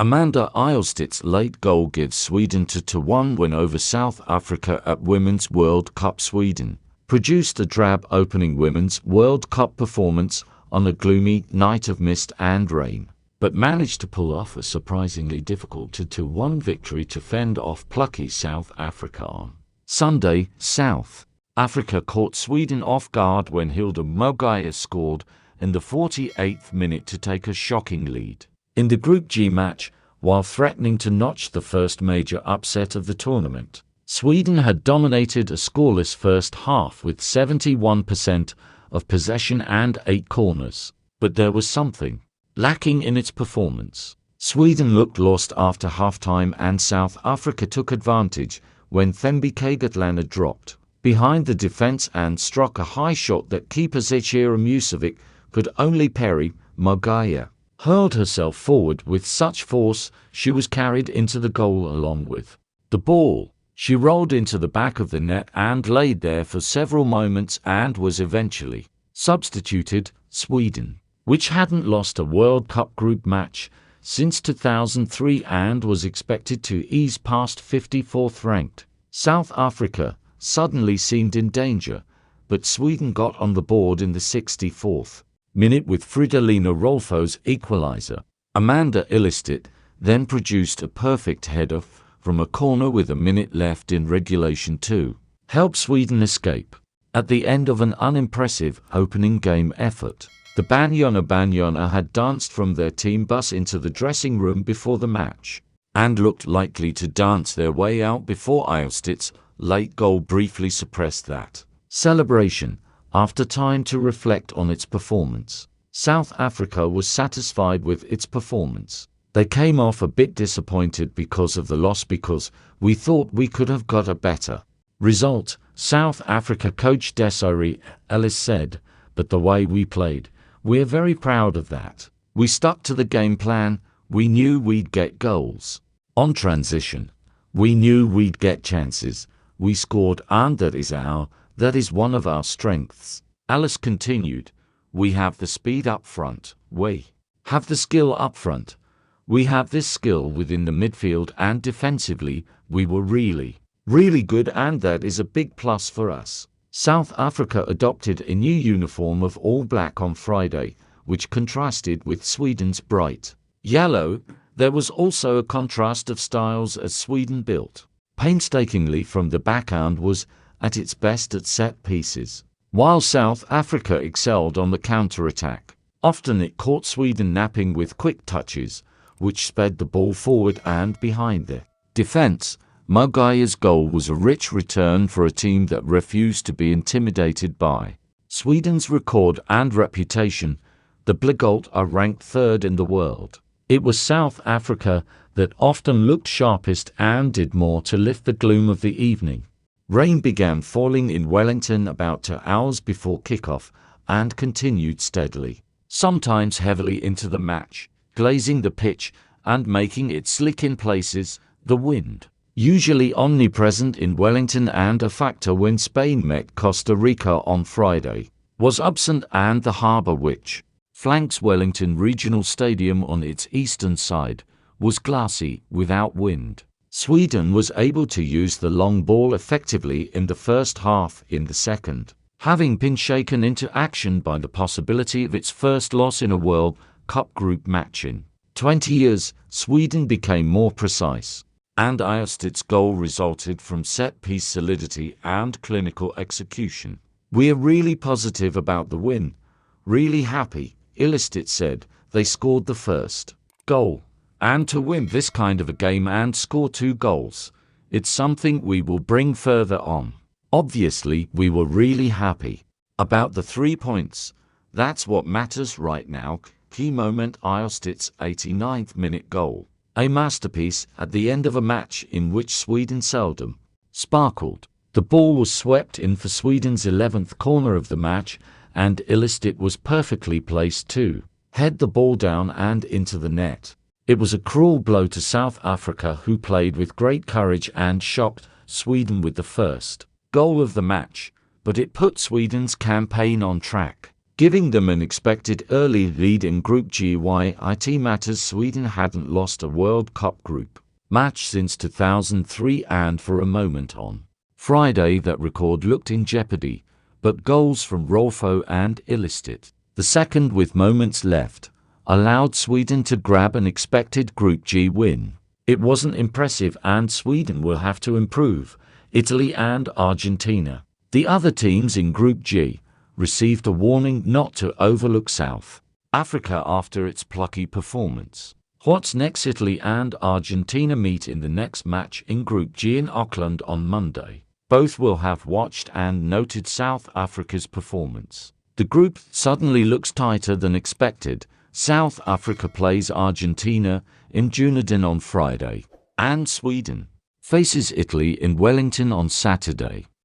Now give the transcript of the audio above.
Amanda Ilestedt's late goal gives Sweden a 2-1 win over South Africa at Women's World Cup. Sweden produced a drab opening Women's World Cup performance on a gloomy night of mist and rain, but managed to pull off a surprisingly difficult 2-1 victory to fend off plucky South Africa on Sunday. South Africa caught Sweden off guard when Hilda Mogaia scored in the 48th minute to take a shocking lead in the Group G match, while threatening to notch the first major upset of the tournament. Sweden had dominated a scoreless first half with 71% of possession and 8 corners, but there was something lacking in its performance. Sweden looked lost after halftime, and South Africa took advantage when Thembi Kgatlana dropped behind the defense and struck a high shot that keeper Zechira Musovic could only parry. Mogaia hurled herself forward with such force she was carried into the goal along with the ball. She rolled into the back of the net and laid there for several moments and was eventually substituted. Sweden, which hadn't lost a World Cup group match since 2003 and was expected to ease past 54th ranked South Africa, suddenly seemed in danger, but Sweden got on the board in the 64th minute with Fridolina Rolfo's equaliser. Amanda Ilestedt then produced a perfect header from a corner with a minute left in regulation to help Sweden escape. At the end of an unimpressive opening game effort, the Banyana had danced from their team bus into the dressing room before the match and looked likely to dance their way out before Ilestedt's late goal briefly suppressed that celebration. After time to reflect on its performance, South Africa was satisfied with its performance. They came off a bit disappointed because of the loss, because we thought we could have got a better result, South Africa coach Desiree Ellis said, but the way we played, we're very proud of that. We stuck to the game plan, we knew we'd get goals on transition, we knew we'd get chances, we scored, and that is one of our strengths. Alice continued, we have the speed up front, we have the skill up front, we have this skill within the midfield, and defensively, we were really good, and that is a big plus for us. South Africa adopted a new uniform of all black on Friday, which contrasted with Sweden's bright yellow. There was also a contrast of styles as Sweden built painstakingly from the back and was at its best at set pieces, while South Africa excelled on the counter-attack. Often it caught Sweden napping with quick touches, which sped the ball forward and behind their defense. Mogaia's goal was a rich return for a team that refused to be intimidated by Sweden's record and reputation. The Bligolt are ranked 3rd in the world. It was South Africa that often looked sharpest and did more to lift the gloom of the evening. Rain began falling in Wellington about 2 hours before kickoff and continued steadily, sometimes heavily into the match, glazing the pitch and making it slick in places. The wind, usually omnipresent in Wellington and a factor when Spain met Costa Rica on Friday, was absent, and the harbour, which flanks Wellington Regional Stadium on its eastern side, was glassy without wind. Sweden was able to use the long ball effectively in the first half. In the second, having been shaken into action by the possibility of its first loss in a World Cup group match in 20 years, Sweden became more precise, and Ilestedt's goal resulted from set-piece solidity and clinical execution. "We're really positive about the win, really happy," Ilestedt said. They scored the first goal. And to win this kind of a game and score 2 goals, it's something we will bring further on. Obviously, we were really happy about the 3 points. That's what matters right now. Key moment: Ilestedt's 89th minute goal, a masterpiece at the end of a match in which Sweden seldom sparkled. The ball was swept in for Sweden's 11th corner of the match, and Ilestedt was perfectly placed to head the ball down and into the net. It was a cruel blow to South Africa, who played with great courage and shocked Sweden with the first goal of the match, but it put Sweden's campaign on track. giving them an expected early lead in Group G. Why it matters: Sweden hadn't lost a World Cup group match since 2003, and for a moment on Friday that record looked in jeopardy, but goals from Rolfo and Ilestedt, the second with moments left, allowed Sweden to grab an expected Group G win. It wasn't impressive, and Sweden will have to improve. Italy and Argentina, the other teams in Group G, received a warning not to overlook South Africa after its plucky performance. What's next? Italy and Argentina meet in the next match in Group G in Auckland on Monday. Both will have watched and noted South Africa's performance. The group suddenly looks tighter than expected. South Africa plays Argentina in Dunedin on Friday, and Sweden faces Italy in Wellington on Saturday.